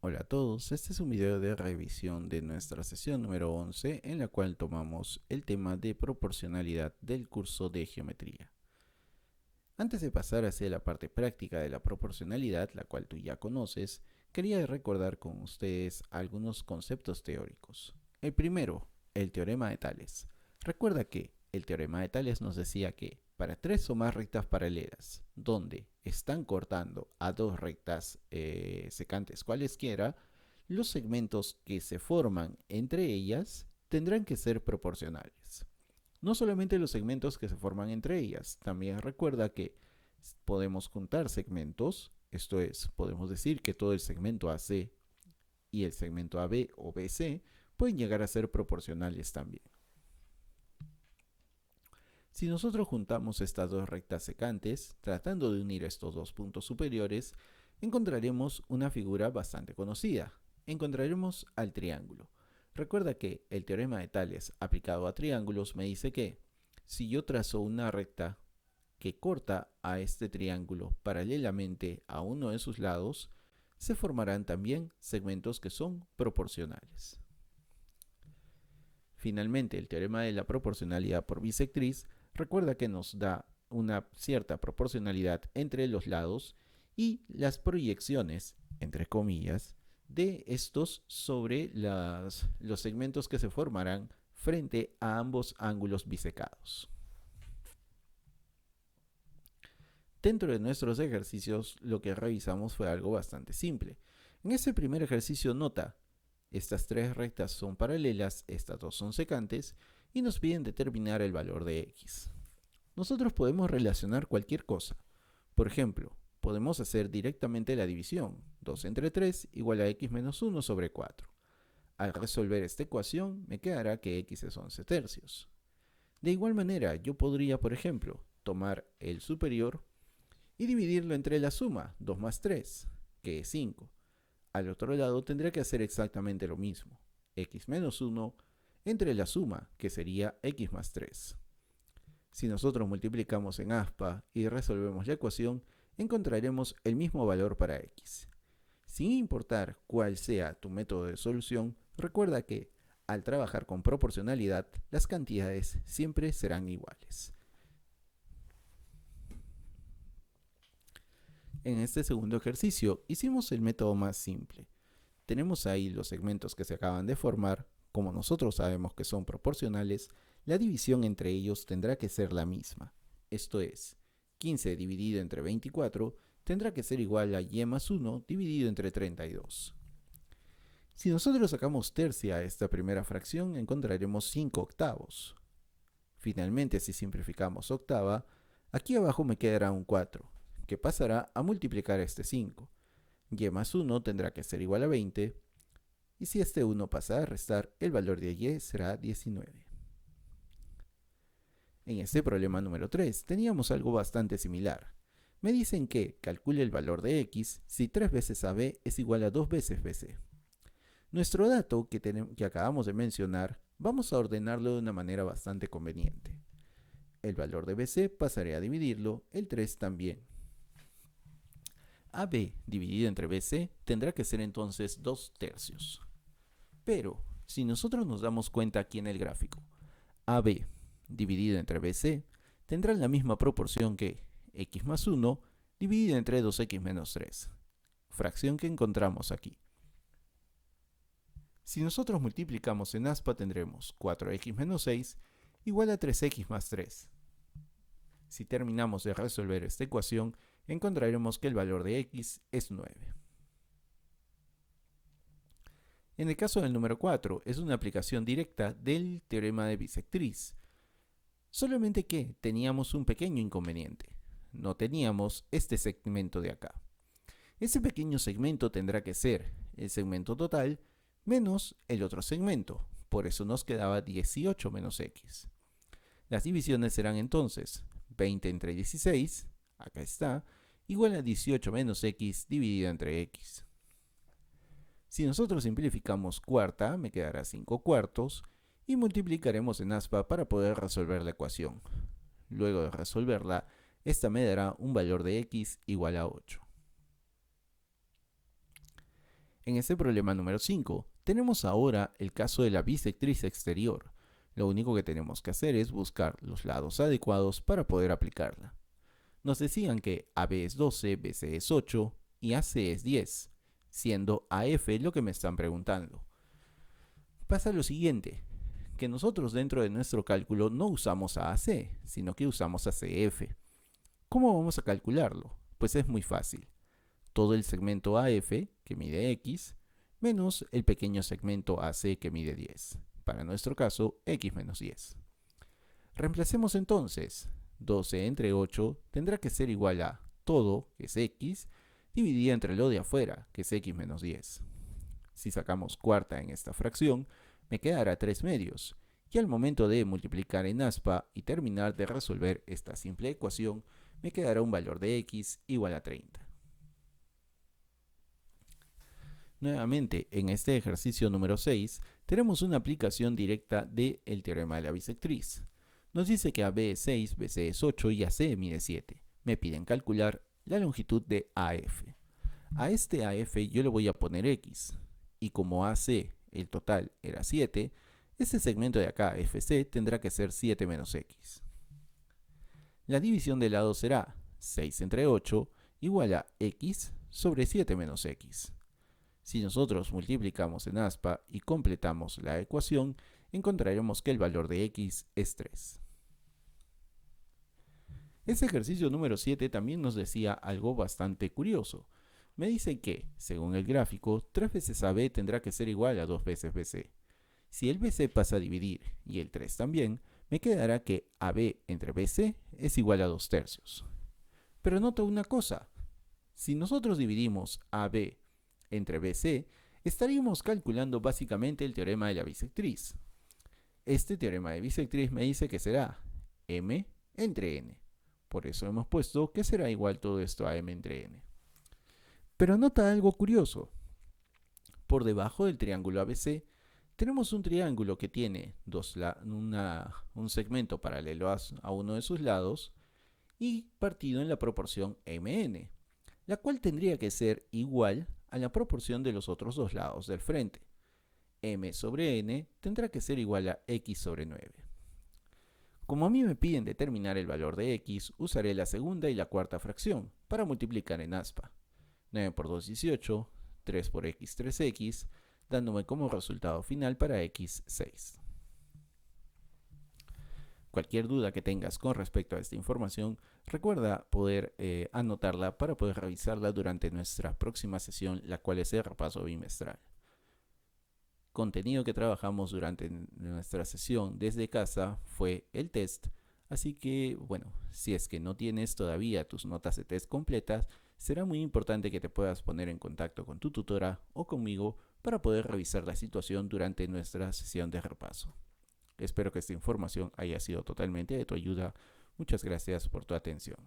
Hola a todos, este es un video de revisión de nuestra sesión número 11 en la cual tomamos el tema de proporcionalidad del curso de geometría. Antes de pasar hacia la parte práctica de la proporcionalidad, la cual tú ya conoces, quería recordar con ustedes algunos conceptos teóricos. El primero, el teorema de Tales. Recuerda que el teorema de Tales nos decía que para tres o más rectas paralelas, donde están cortando a dos rectas secantes cualesquiera, los segmentos que se forman entre ellas tendrán que ser proporcionales. No solamente los segmentos que se forman entre ellas, también recuerda que podemos juntar segmentos, esto es, podemos decir que todo el segmento AC y el segmento AB o BC pueden llegar a ser proporcionales también. Si nosotros juntamos estas dos rectas secantes, tratando de unir estos dos puntos superiores, encontraremos una figura bastante conocida. Encontraremos al triángulo. Recuerda que el teorema de Tales aplicado a triángulos me dice que si yo trazo una recta que corta a este triángulo paralelamente a uno de sus lados, se formarán también segmentos que son proporcionales. Finalmente, el teorema de la proporcionalidad por bisectriz recuerda que nos da una cierta proporcionalidad entre los lados y las proyecciones, entre comillas, de estos sobre los segmentos que se formarán frente a ambos ángulos bisecados. Dentro de nuestros ejercicios, lo que revisamos fue algo bastante simple. En ese primer ejercicio nota, estas tres rectas son paralelas, estas dos son secantes, y nos piden determinar el valor de x. Nosotros podemos relacionar cualquier cosa. Por ejemplo, podemos hacer directamente la división. 2 entre 3 igual a x menos 1 sobre 4. Al resolver esta ecuación, me quedará que x es 11 tercios. De igual manera, yo podría, por ejemplo, tomar el superior y dividirlo entre la suma, 2 más 3, que es 5. Al otro lado tendría que hacer exactamente lo mismo, x menos 1 entre la suma, que sería x más 3. Si nosotros multiplicamos en aspa y resolvemos la ecuación, encontraremos el mismo valor para x. Sin importar cuál sea tu método de solución, recuerda que al trabajar con proporcionalidad, las cantidades siempre serán iguales. En este segundo ejercicio hicimos el método más simple. Tenemos ahí los segmentos que se acaban de formar. Como nosotros sabemos que son proporcionales, la división entre ellos tendrá que ser la misma. Esto es, 15 dividido entre 24 tendrá que ser igual a y más 1 dividido entre 32. Si nosotros sacamos tercia a esta primera fracción, encontraremos 5 octavos. Finalmente, si simplificamos octava, aquí abajo me quedará un 4, que pasará a multiplicar este 5. Y más 1 tendrá que ser igual a 20, y si este 1 pasa a restar, el valor de y será 19. En este problema número 3 teníamos algo bastante similar. Me dicen que calcule el valor de x si 3 veces AB es igual a 2 veces BC. Nuestro dato que acabamos de mencionar, vamos a ordenarlo de una manera bastante conveniente. El valor de BC pasaré a dividirlo, el 3 también. AB dividido entre BC tendrá que ser entonces 2 tercios. Pero, si nosotros nos damos cuenta aquí en el gráfico, AB dividido entre BC tendrá la misma proporción que x más 1 dividido entre 2x menos 3, fracción que encontramos aquí. Si nosotros multiplicamos en aspa tendremos 4x menos 6 igual a 3x más 3. Si terminamos de resolver esta ecuación, encontraremos que el valor de x es 9. En el caso del número 4, es una aplicación directa del teorema de bisectriz. Solamente que teníamos un pequeño inconveniente. No teníamos este segmento de acá. Ese pequeño segmento tendrá que ser el segmento total menos el otro segmento. Por eso nos quedaba 18 menos x. Las divisiones serán entonces 20 entre 16, acá está, igual a 18 menos x dividido entre x. Si nosotros simplificamos cuarta, me quedará 5 cuartos y multiplicaremos en aspa para poder resolver la ecuación. Luego de resolverla, esta me dará un valor de x igual a 8. En este problema número 5, tenemos ahora el caso de la bisectriz exterior. Lo único que tenemos que hacer es buscar los lados adecuados para poder aplicarla. Nos decían que AB es 12, BC es 8 y AC es 10, siendo AF lo que me están preguntando. Pasa lo siguiente, que nosotros dentro de nuestro cálculo no usamos AAC, sino que usamos ACF. ¿Cómo vamos a calcularlo? Pues es muy fácil. Todo el segmento AF, que mide X, menos el pequeño segmento AC, que mide 10. Para nuestro caso, X menos 10. Reemplacemos entonces. 12 entre 8 tendrá que ser igual a todo, que es X, dividido entre lo de afuera, que es X menos 10. Si sacamos cuarta en esta fracción, me quedará 3 medios. Y al momento de multiplicar en aspa y terminar de resolver esta simple ecuación, me quedará un valor de X igual a 30. Nuevamente, en este ejercicio número 6, tenemos una aplicación directa del teorema de la bisectriz. Nos dice que AB es 6, BC es 8 y AC mide 7. Me piden calcular la longitud de AF. A este AF yo le voy a poner X. Y como AC, el total, era 7, este segmento de acá, FC, tendrá que ser 7 menos X. La división de lado será 6 entre 8 igual a X sobre 7 menos X. Si nosotros multiplicamos en aspa y completamos la ecuación, encontraremos que el valor de X es 3. Este ejercicio número 7 también nos decía algo bastante curioso. Me dice que, según el gráfico, 3 veces AB tendrá que ser igual a 2 veces BC. Si el BC pasa a dividir y el 3 también, me quedará que AB entre BC es igual a 2 tercios. Pero nota una cosa, si nosotros dividimos AB entre BC, estaríamos calculando básicamente el teorema de la bisectriz. Este teorema de bisectriz me dice que será M entre N. Por eso hemos puesto que será igual todo esto a M entre N. Pero nota algo curioso. Por debajo del triángulo ABC tenemos un triángulo que tiene un segmento paralelo a uno de sus lados y partido en la proporción MN, la cual tendría que ser igual a la proporción de los otros dos lados del frente. M sobre N tendrá que ser igual a X sobre 9. Como a mí me piden determinar el valor de X, usaré la segunda y la cuarta fracción para multiplicar en aspa. 9 por 2, 18, 3 por X, 3X, dándome como resultado final para X, 6. Cualquier duda que tengas con respecto a esta información, recuerda poder anotarla para poder revisarla durante nuestra próxima sesión, la cual es el repaso bimestral. Contenido que trabajamos durante nuestra sesión desde casa fue el test, así que bueno, si es que no tienes todavía tus notas de test completas, será muy importante que te puedas poner en contacto con tu tutora o conmigo para poder revisar la situación durante nuestra sesión de repaso. Espero que esta información haya sido totalmente de tu ayuda. Muchas gracias por tu atención.